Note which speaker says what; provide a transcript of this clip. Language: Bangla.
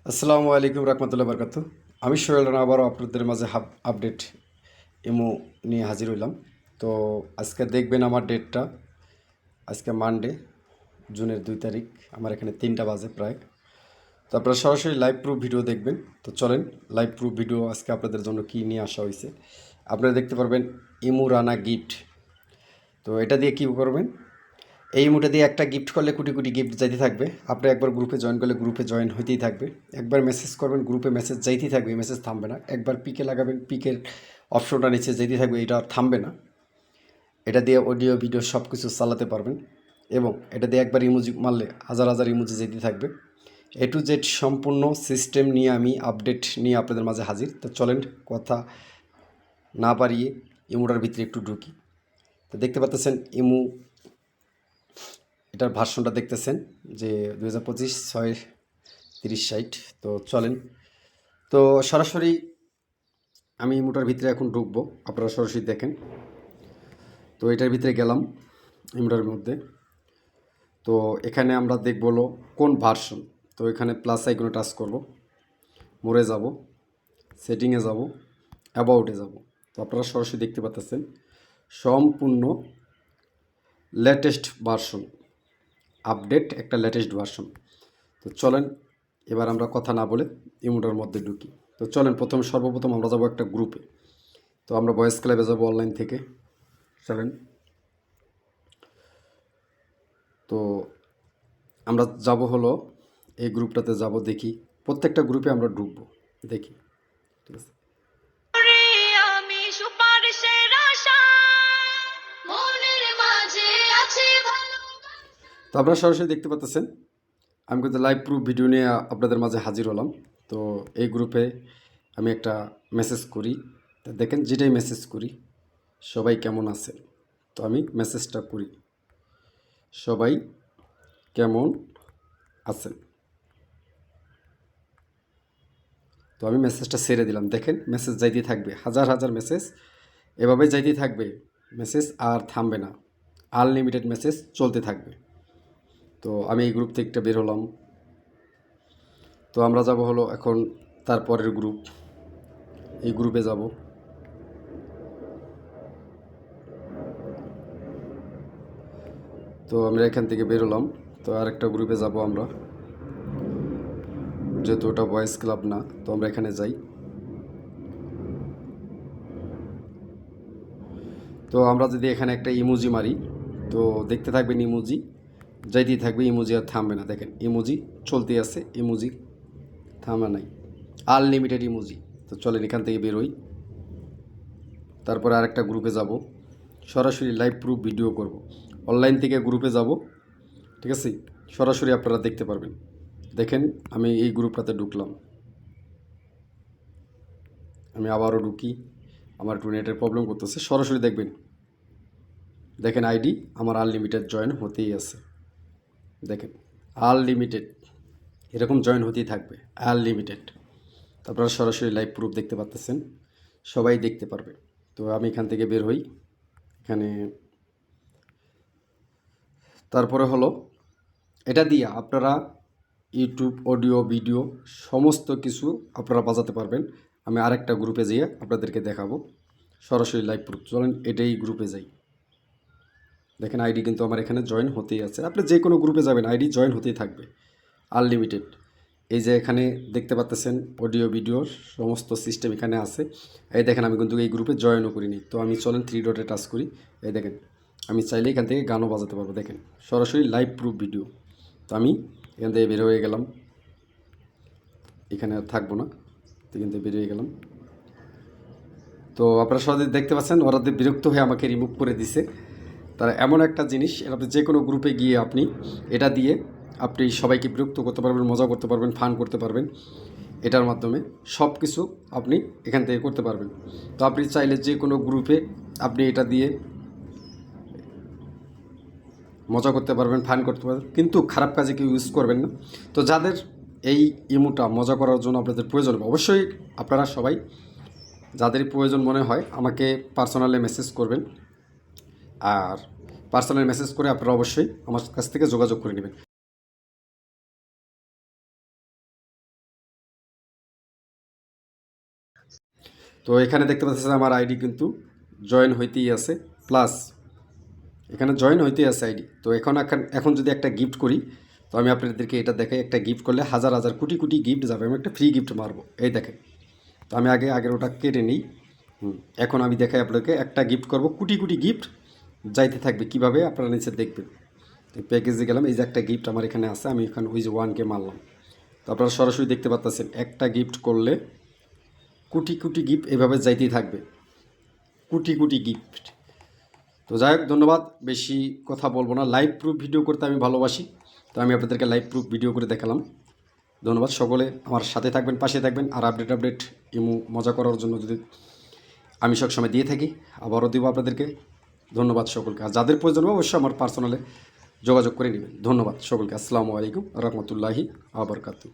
Speaker 1: আসসালামু আলাইকুম রহমতুল্লাহ বরকাত। আমি সোহেল রানা আবারও আপনাদের মাঝে আপডেট ইমো নিয়ে হাজির হইলাম। তো আজকে দেখবেন আমার ডেটটা, আজকে মানডে জুনের 2 তারিখ, আমার এখানে 3টা বাজে প্রায়। তো আপনারা সরাসরি লাইভ প্রুফ ভিডিও দেখবেন। তো চলেন লাইভ প্রুফ ভিডিও আজকে আপনাদের জন্য কী নিয়ে আসা হয়েছে আপনারা দেখতে পারবেন। ইমু রানা গিফট। তো এটা দিয়ে কী করবেন, এই মুটে দিয়ে একটা গিফট করলে কোটি কোটি গিফট যাইতে থাকবে। আপনি একবার গ্রুপে জয়েন করলে গ্রুপে জয়েন হইতেই থাকবে। একবার মেসেজ করবেন, গ্রুপে মেসেজ যাইতেই থাকবে, মেসেজ থামবে না। একবার পিকে লাগাবেন, পিকের অপশনটা নিচে যেতেই থাকবে, এটা আর থামবে না। এটা দিয়ে অডিও ভিডিও সব কিছু চালাতে পারবেন। এবং এটা দিয়ে একবার ইমোজি মারলে হাজার হাজার ইমোজি যেতে থাকবে। এ টু জেড সম্পূর্ণ সিস্টেম নিয়ে আমি আপডেট নিয়ে আপনাদের মাঝে হাজির। তো চলেন কথা না পারিয়ে ইমোটার ভিতরে একটু ঢুকি। তো দেখতে পাচ্ছেন ইমো, এটার ভার্সনটা দেখতেছেন যে 2025 6/30/60। তো চলেন, তো সরাসরি আমি ইমোটার ভিতরে এখন ঢুকবো, আপনারা সরাসরি দেখেন। তো এটার ভিতরে গেলাম ইমোটার মধ্যে। তো এখানে আমরা দেখব হলো কোন ভার্সন। তো এখানে প্লাস আইকনে টাচ করব, মোরে যাব, সেটিংয়ে যাব, অ্যাবাউটে যাব। তো আপনারা সরাসরি দেখতে পাচ্ছেন সম্পূর্ণ লেটেস্ট ভার্সন, আপডেট একটা লেটেস্ট ভার্সন। তো চলেন এবার আমরা কথা না বলে ইমোটার মধ্যে ঢুকি। তো চলেন সর্বপ্রথম আমরা যাব একটা গ্রুপে। তো আমরা ভয়েস ক্লাবে যাব অনলাইন থেকে। চলেন, তো আমরা যাব হলো এই গ্রুপটাতে যাব, দেখি প্রত্যেকটা গ্রুপে আমরা ঢুকবো, দেখি। ঠিক আছে, তো আপনারা সরাসরি দেখতে পাচ্ছেন আমি কিন্তু লাইভ প্রুফ ভিডিও নিয়ে আপনাদের মাঝে হাজির হলাম। তো এই গ্রুপে আমি একটা মেসেজ করি। তো দেখেন যেটাই মেসেজ করি, সবাই কেমন আছে। তো আমি মেসেজটা করি, সবাই কেমন আছেন। তো আমি মেসেজটা ছেড়ে দিলাম। দেখেন মেসেজ যাইতেই থাকবে, হাজার হাজার মেসেজ এভাবে যাইতেই থাকবে। মেসেজ আর থামবে না, আনলিমিটেড মেসেজ চলতে থাকবে। তো আমি এই গ্রুপ থেকে বের হলাম। তো আমরা যাব হলো এখন তারপরের গ্রুপ, এই গ্রুপে যাব। তো আমরা এখান থেকে বের হলাম। তো আরেকটা গ্রুপে যাব আমরা, যেহেতু ওটা বয়েজ ক্লাব না। তো আমরা এখানে যাই। তো আমরা যদি এখানে একটা ইমোজি মারি, তো দেখতে থাকবেন ইমোজি যাইতেই থাকবে, ইমোজি আর থামবে না। দেখেন ইমোজি চলতেই আছে, ইমোজি থামা নাই, আনলিমিটেড ইমোজি। তো চলেন এখান থেকে বেরোই, তারপরে আরেকটা গ্রুপে যাব, সরাসরি লাইভ প্রুফ ভিডিও করব। অনলাইন থেকে গ্রুপে যাব, ঠিক আছে, সরাসরি আপনারা দেখতে পারবেন। দেখেন আমি এই গ্রুপটাতে ঢুকলাম, আমি আবারও ঢুকি। আমার একটু নেটের প্রবলেম করতেছে, সরাসরি দেখবেন। দেখেন আইডি আমার আনলিমিটেড জয়েন হতেই আছে। দেখেন আনলিমিটেড এরকম জয়েন হতেই থাকবে, আনলিমিটেড। আপনারা সরাসরি লাইভ প্রুফ দেখতে পাচ্ছেন, সবাই দেখতে পারবে। তো আমি এখান থেকে বের হই। এখানে তারপরে হলো এটা দিয়ে আপনারা ইউটিউব অডিও ভিডিও সমস্ত কিছু আপনারা বাজাতে পারবেন। আমি আরেকটা গ্রুপে যেয়ে আপনাদেরকে দেখাবো সরাসরি লাইভ প্রুফ। চলেন এটাই গ্রুপে যাই। দেখেন আইডি কিন্তু আমার এখানে জয়েন হতেই আছে। আপনি যে কোনো গ্রুপে যাবেন আইডি জয়েন হতেই থাকবে, আনলিমিটেড। এই যে এখানে দেখতে পাচ্ছেন অডিও ভিডিওর সমস্ত সিস্টেম এখানে আছে। এই দেখেন আমি কিন্তু এই গ্রুপে জয়েনও করিনি। তো আমি চলেন 3 ডটে টাচ করি। এই দেখেন আমি চাইলে এখান থেকে গানও বাজাতে পারবো। দেখেন সরাসরি লাইভ প্রুফ ভিডিও। তো আমি এখান থেকে বের হয়ে গেলাম, এখানে আর থাকবো না। তো এখান থেকে বেরিয়ে গেলাম। তো আপনারা সহজে দেখতে পাচ্ছেন ওরা বিরক্ত হয়ে আমাকে রিমুভ করে দিছে। তারা এমন একটা জিনিস, আপনি যে কোনো গ্রুপে গিয়ে আপনি এটা দিয়ে আপনি সবাইকে বিরক্ত করতে পারবেন, মজা করতে পারবেন, ফান করতে পারবেন। এটার মাধ্যমে সব কিছু আপনি এখান থেকে করতে পারবেন। তো আপনি চাইলে যে কোনো গ্রুপে আপনি এটা দিয়ে মজা করতে পারবেন, ফান করতে পারবেন, কিন্তু খারাপ কাজে কেউ ইউজ করবেন না। তো যাদের এই ইমোটা মজা করার জন্য আপনাদের প্রয়োজন হবে, অবশ্যই আপনারা সবাই যাদের প্রয়োজন মনে হয় আমাকে পার্সোনালি মেসেজ করবেন। আর পার্সোনালি মেসেজ করে আপনারা অবশ্যই আমার কাছ থেকে যোগাযোগ করে নেবেন। তো এখানে দেখতে পাচ্ছেন আমার আইডি কিন্তু জয়েন হইতেই আছে, প্লাস এখানে জয়েন হইতেই আছে আইডি। তো এখন যদি একটা গিফট করি, তো আমি আপনাদেরকে এটা দেখাই, একটা গিফট করলে হাজার হাজার কোটি কোটি গিফট যাবে। আমি একটা ফ্রি গিফট মারবো, এই দেখেন। তো আমি আগের ওটা কেটে নিই। এখন আমি দেখাই আপনাকে, একটা গিফট করব, কোটি কোটি গিফট যাইতে থাকবে। কিভাবে আপনারা নিচে দেখবেন। প্যাকেজে গেলাম, এই যে একটা গিফট আমার এখানে আছে, আমি এখানে ওই যে 1K মারলাম। তো আপনারা সরাসরি দেখতে পাচ্ছেন, একটা গিফট করলে কোটি কোটি গিফট এভাবে যাইতেই থাকবে, কোটি কোটি গিফট। তো যাই হোক, ধন্যবাদ। বেশি কথা বলবো না, লাইভ প্রুফ ভিডিও করতে আমি ভালোবাসি, তো আমি আপনাদেরকে লাইভ প্রুফ ভিডিও করে দেখালাম। ধন্যবাদ। সকলে আমার সাথে থাকবেন, পাশে থাকবেন। আর আপডেট ইমু মজা করার জন্য যদি আমি সবসময় দিয়ে থাকি, আবারও দেবো আপনাদেরকে। ধন্যবাদ সকলকে। আর যাদের প্রয়োজন হবে অবশ্যই আমার পার্সোনালে যোগাযোগ করে নেবেন। ধন্যবাদ সকলকে। আসসালামু আলাইকুম রহমতুল্লাহি আবরকাতু।